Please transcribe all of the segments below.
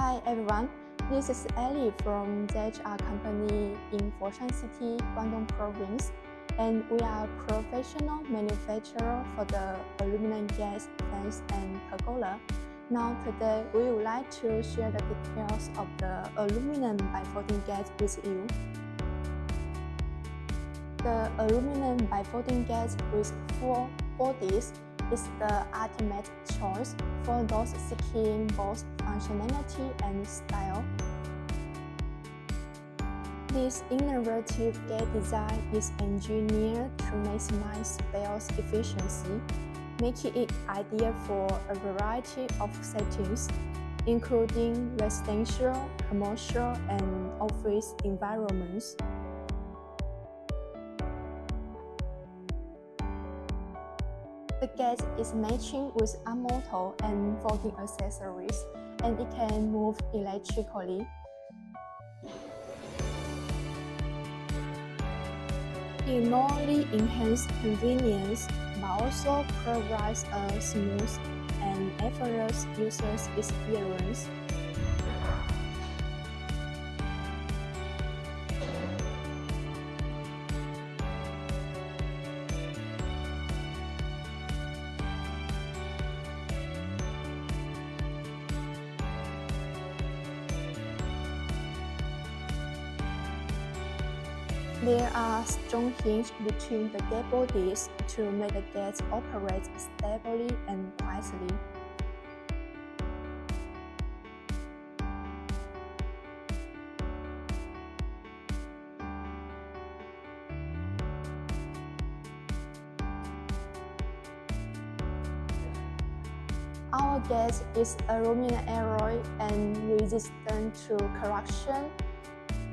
Hi everyone, this is Ellie from the HR company in Foshan City, Guangdong Province, and we are a professional manufacturer for the aluminum gas fence and pergola. Now today we would like to share the details of the aluminum bifolding gate with you. The aluminum bifolding gate with 4 bodies is the ultimate choice for those seeking both functionality and style. This innovative gate design is engineered to maximize space efficiency, making it ideal for a variety of settings, including residential, commercial, and office environments. The gate is matching with a motor and folding accessories, and it can move electrically. It not only enhances convenience, but also provides a smooth and effortless user experience. There are strong hinges between the gate bodies to make the gate operate stably and quietly. Our gate is aluminum alloy and resistant to corrosion,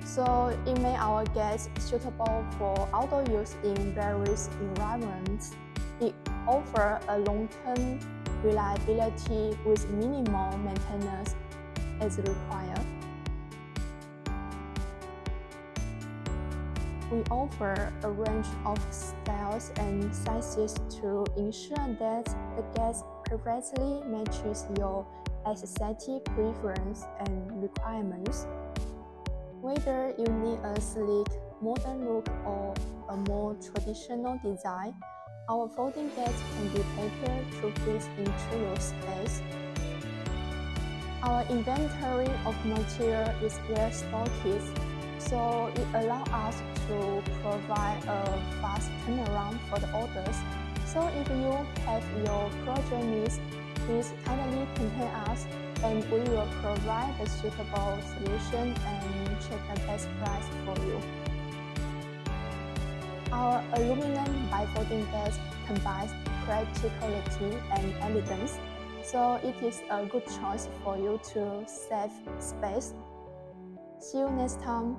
so it makes our gate suitable for outdoor use in various environments. It offers a long-term reliability with minimal maintenance as required. We offer a range of styles and sizes to ensure that the gate perfectly matches your aesthetic preference and requirements. Whether you need a sleek, modern look or a more traditional design, our folding gates can be tailored to fit into your space. Our inventory of material is well stocked, so it allows us to provide a fast turnaround for the orders. So if you have your project needs, please kindly contact us, and we will provide a suitable solution and check the best price for you. Our aluminum bifolding gate combines practicality and elegance, so it is a good choice for you to save space. See you next time.